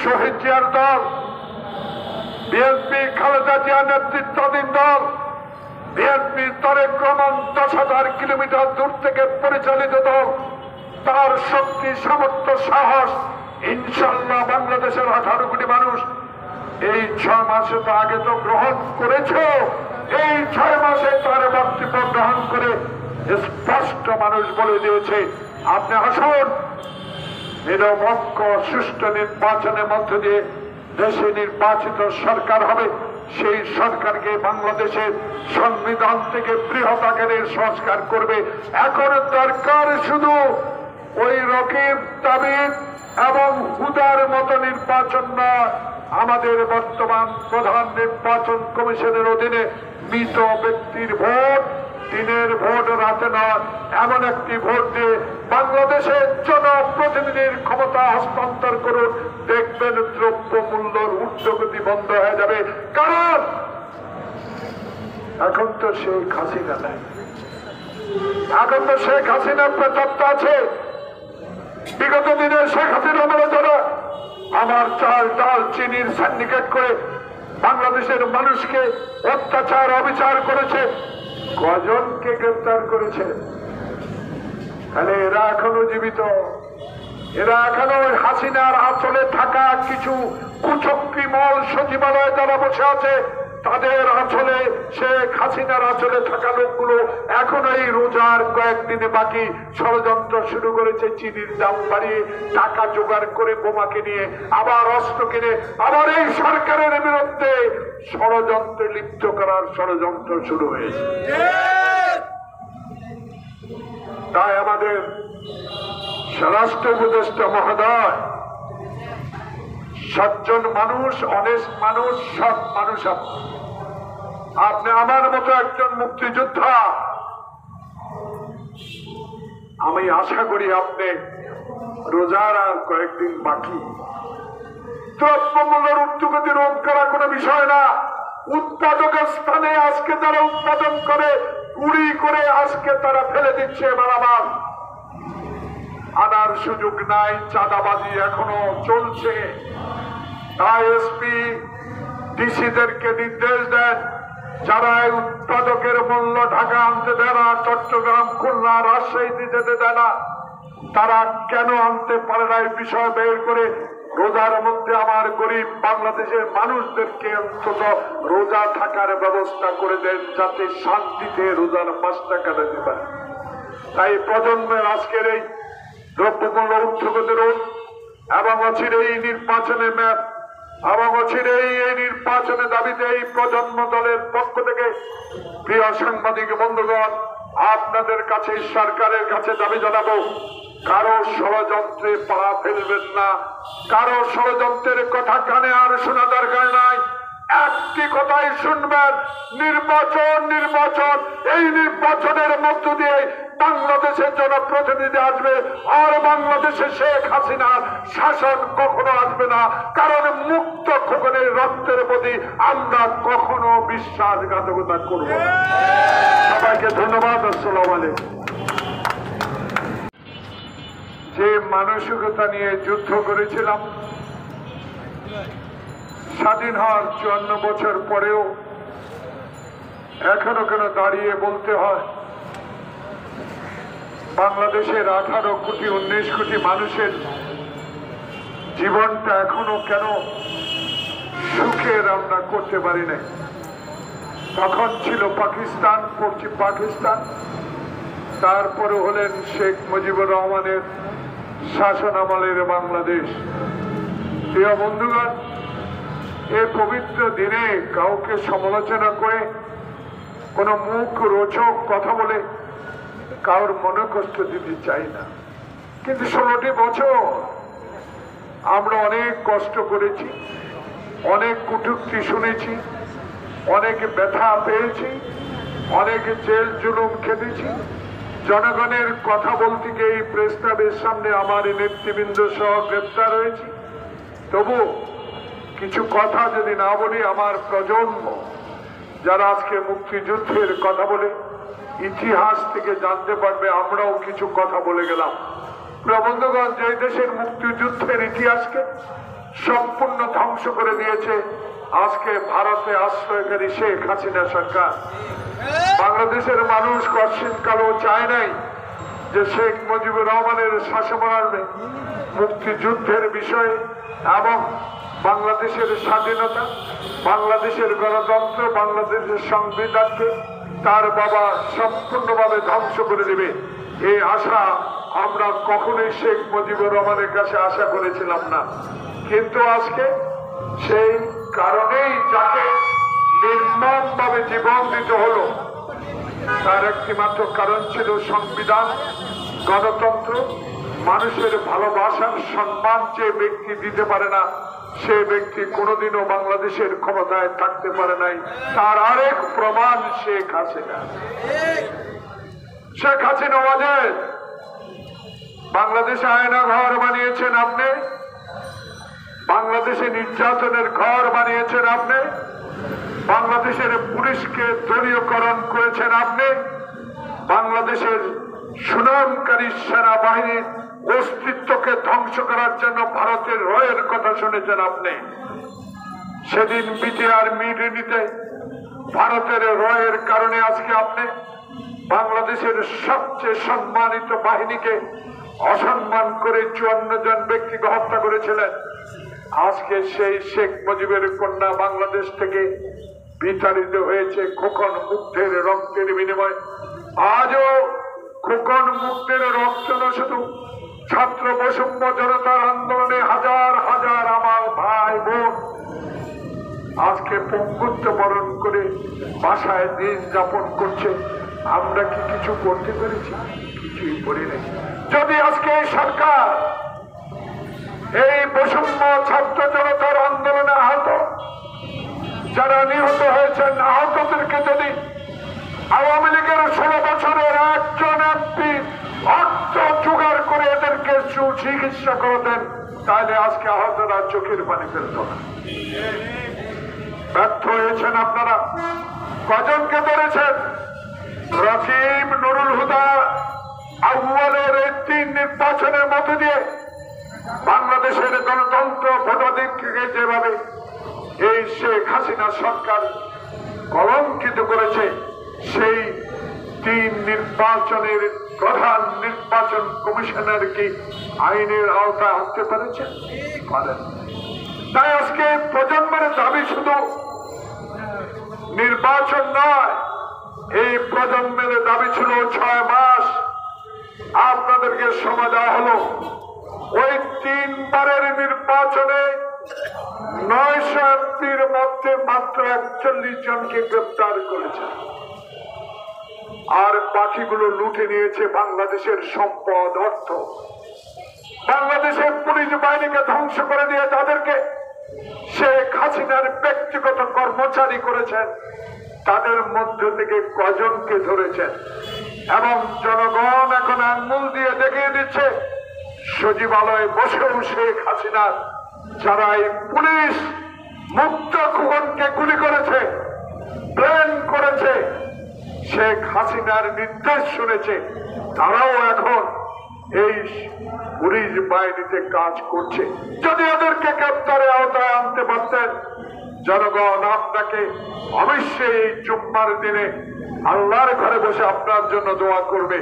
শহীদ জিয়ার দল, বিএনপি খালেদা জিয়া নেতৃত্বাধীন দল, বিএনপি তারেক রহমান 10,000 কিলোমিটার দূর থেকে পরিচালিত দল, তার শক্তি, সামর্থ্য, সাহস ইনশাল্লাহ বাংলাদেশের 18 কোটি মানুষ এই 6 মাসে তো আগে তো গ্রহণ করেছে। এই 6 মাসে তার বক্তব্য গ্রহণ করে স্পষ্ট মানুষ বলে দিয়েছে, আপনি আসুন, নিরপেক্ষ সুষ্ঠু নির্বাচনের মধ্য দিয়ে দেশে নির্বাচিত সরকার হবে। সেই সরকারকে বাংলাদেশের সংবিধান থেকে বৃহৎ আকারের সংস্কার করবে। এখন দরকার শুধু ওই রকিব তাবিদ এবং হুদার মতো নির্বাচন নয়, আমাদের বর্তমান প্রধান নির্বাচন কমিশনের অধীনে মৃত ব্যক্তির ভোট, দিনের ভোট, রাতে নয়, এমন একটি ভোট দিয়ে বাংলাদেশের জনপ্রতিনিধির ক্ষমতা হস্তান্তর করুন। দেখবেন দ্রব্য মূল্যের ঊর্ধ্বগতি বন্ধ হয়ে যাবে। কারণ এখন তো শেখ হাসিনা নাই, এখন তো শেখ হাসিনার প্রেতাত্মা আছে। বিগত দিনে শেখ হাসিনা বলে যারা আমার চাল ডাল চিনির সিন্ডিকেট করে বাংলাদেশের মানুষকে অত্যাচার অবিচার করেছে, কজনকে গ্রেফতার করেছে? তাহলে এরা এখনো জীবিত, এরা এখনো হাসিনার আঁচলে থাকা কিছু কুচক্রিমল সচিবালয়ে যারা বসে আছে, তাদের আঁচলে, শেখ হাসিনার আঁচলে থাকা লোকগুলো এখনো এই রোজার কয়েকদিনে বাকি ষড়যন্ত্র শুরু করেছে। চিনির দাম বাড়িয়ে টাকা জোগাড় করে বোমাকে নিয়ে আবার অস্ত্র কিনে আবার এই সরকারের বিরুদ্ধে ষড়যন্ত্রে লিপ্ত করার ষড়যন্ত্র শুরু হয়েছে। তাই আমাদের স্বরাষ্ট্র উপদেষ্টা মহোদয় সজ্জন মানুষ, অনেস্ট মানুষ, সৎ মানুষ। আপনি আমার মতো একজন মুক্তিযোদ্ধা, আমি আশা করি আপনি রোজার আর কয়েকদিন বাকি, দ্রব্যমূল্যের ঊর্ধ্বগতি রোধ করা কোনো বিষয় না। উৎপাদকের স্থানে আজকে তারা উৎপাদন করে গুড়ি করে আজকে তারা ফেলে দিচ্ছে মালামাল, আনার সুযোগ নাই। চাঁদাবাজি এখনো চলছে। তাই এসপি ডিসিদেরকে নির্দেশ দেন, যারা উৎপাদকের মূল্য ঢাকা আনতে দেয় না, চট্টগ্রাম, খুলনা, রাজশাহীতে যেতে দেয় না, তারা কেন আনতে পারে না এই বিষয় বের করে রোজার মধ্যে আমার গরিব বাংলাদেশের মানুষদেরকে অন্তত রোজা থাকার ব্যবস্থা করে দেন, যাতে শান্তিতে রোজার মাসটা কাটাতে পারে। তাই প্রজন্মের আজকের এই দ্রব্যমূল্য ঊর্ধ্বগতি রোধ এবং অচিরেই নির্বাচনের ম্যাপ এবং অচিরেই এই নির্বাচনের দাবিতে এই প্রজন্ম দলের পক্ষ থেকে প্রিয় সাংবাদিক বন্ধুগণ, আপনাদের কাছে, সরকারের কাছে দাবি জানাবো, কারো ষড়যন্ত্রে পা ফেলবেন না, কারো ষড়যন্ত্রের কথা কানে আর শোনা দরকার নাই। একটি কথাই শুনবেন, নির্বাচন, নির্বাচন। এই নির্বাচনের মধ্য দিয়ে বাংলাদেশের জনপ্রতিনিধি আসবে, আর বাংলাদেশে শেখ হাসিনার শাসন কখনো আসবে না। কারণ মুক্ত খোকনের রক্তের প্রতি আমরা কখনো বিশ্বাসঘাতকতা করব না। সবাইকে ধন্যবাদ। আসসালামু আলাইকুম। যে মানসিকতা নিয়ে যুদ্ধ করেছিলাম, স্বাধীন হওয়ার 54 বছর পরেও এখনো কেন দাঁড়িয়ে বলতে হয় বাংলাদেশের 18 কোটি 19 কোটি মানুষের জীবনটা এখনো কেন সুখের আমরা করতে পারি না? তখন ছিল পাকিস্তান, পশ্চিম পাকিস্তান, তারপরে হলেন শেখ মুজিবুর রহমানের শাসন আমলের বাংলাদেশ। প্রিয় বন্ধুগণ, এই পবিত্র দিনে কাউকে সমালোচনা করে, কোন মুখ রোচক কথা বলে কারোর মনে কষ্ট দিতে চাই না। কিন্তু 16টি বছর আমরা অনেক কষ্ট করেছি, অনেক কটূক্তি শুনেছি, অনেক ব্যথা পেয়েছি, অনেক জেল জুলুম খেটেছি। জনগণের কথা বলতে গিয়ে এই প্রেস ক্লাবের সামনে আমার নেতৃবৃন্দ সহ গ্রেপ্তার হয়েছি। তবু কিছু কথা যদি না বলি, আমার প্রজন্ম যারা আজকে মুক্তিযুদ্ধের কথা বলে ইতিহাস থেকে জানতে পারবে আমরাও কিছু কথা বলে গেলাম। প্রিয় বন্ধুগণ, যে দেশের মুক্তিযুদ্ধের ইতিহাসকে সম্পূর্ণ ধ্বংস করে দিয়েছে আজকে ভারতে আশ্রয়কারী শেখ হাসিনা সরকার। বাংলাদেশের মানুষ কশিনকালেও চায় নাই যে শেখ মুজিবুর রহমানের শাসনামলে মুক্তিযুদ্ধের বিষয়ে এবং বাংলাদেশের স্বাধীনতা, বাংলাদেশের গণতন্ত্র, বাংলাদেশের সংবিধানকে তার বাবা সম্পূর্ণভাবে ধ্বংস করে দেবে এই আশা আমরা কখনোই শেখ মুজিবুর রহমানের কাছে আশা করেছিলাম না। কিন্তু আজকে সেই কারণেই যাকে নির্মমভাবে জীবন দিতে হলো, তার একটি মাত্র কারণ ছিল সংবিধান, গণতন্ত্র, মানুষের ভালোবাসার সম্মান যে ব্যক্তি দিতে পারে না সে ব্যক্তি কোনোদিনও বাংলাদেশের ক্ষমতায় থাকতে পারে নাই। তার আরেক প্রমাণ শেখ হাসিনা। শেখ হাসিনা ওয়াজেদ বাংলাদেশে আয়না ঘর বানিয়েছেন আপনি, বাংলাদেশে নির্যাতনের ঘর বানিয়েছেন আপনি, বাংলাদেশের পুলিশকে দলীয়করণ করেছেন আপনি, বাংলাদেশের সুনামকারী সেনাবাহিনীর অস্তিত্বকে ধ্বংস করার জন্য ভারতের রয়ের কথা শুনেছেন আপনি। সেদিন বিটিআর মিটিংতে ভারতের রয়ের কারণে আজকে আপনি বাংলাদেশের সবচেয়ে সম্মানিত বাহিনীকে অসম্মান করে 54 জন ব্যক্তিকে হত্যা করেছিলেন। আজকে সেই শেখ মুজিবের কন্যা বাংলাদেশ থেকে বিতাড়িত হয়েছে খোকন মুগ্ধের রক্তের বিনিময়ে। আজও খোকন মুগ্ধের রক্ত না, শুধু ছাত্র বৈষম্য জনতার আন্দোলনে হাজার হাজার আমার ভাই বোন আজকে পঙ্গুত্ব বরণ করে বাসায় দিন যাপন করছে। আমরা কি কিছু করতে পেরেছি? কিছুই করি নাই। যদি আজকে এই সরকার এই বৈষম্য ছাত্র জনতার আন্দোলনে আহত যারা নিহত হয়েছেন, আহতদেরকে যদি আওয়ামী লীগের 16 বছরের একজন এমপি অর্থ জোগাড় করে এদেরকে সুচিকিৎসা করে দেন, তাহলে আজকে আহতরা চোখের পানি ফেলত না। ব্যর্থ হয়েছেন আপনারা। কজনকে ধরেছেন? রকিব, নুরুল হুদা, আউয়ালের এই 3 নির্বাচনের মধ্য দিয়ে বাংলাদেশের গণতন্ত্র ভোটাধিকারকে যেভাবে এই শেখ হাসিনা সরকার কলঙ্কিত করেছে, সেই 3 নির্বাচনের প্রধান নির্বাচন কমিশনার কি আইনের আওতায় আনতে পেরেছেন? পারেন। তাই আজকে প্রজন্মের দাবি শুধু নির্বাচন নয়, এই প্রজন্মের দাবি ছিল 6 মাস। আপনাদেরকে সময় দেওয়া হলো। ওই 3 বারের নির্বাচনে 900 এমপির মধ্যে মাত্র 41 জনকে গ্রেপ্তার করেছে, আর বাকিগুলো লুটে নিয়েছে বাংলাদেশের সম্পদ, অর্থ। বাংলাদেশের পুলিশ বাহিনীকে ধ্বংস করে দিয়ে তাদেরকে শেখ হাসিনার ব্যক্তিগত কর্মচারী করেছেন। তাদের মধ্য থেকে কজনকে ধরেছেন এবং জনগণ এখন আঙ্গুল দিয়ে দেখিয়ে দিচ্ছে সচিবালয়ে বসেও শেখ হাসিনা যারা এই পুলিশ মুক্ত খুবনকে গুলি করেছে, প্ল্যান করেছে, শেখ হাসিনার নির্দেশ শুনেছে, তারাও এখন এই পুলিশ বাহিনীতে কাজ করছে। যদি এদেরকে গ্রেপ্তারের আওতায় আনতে পারতেন, জনগণ আপনাকে অবশ্যই এই জুম্মার দিনে আল্লাহর ঘরে বসে আপনার জন্য দোয়া করবে।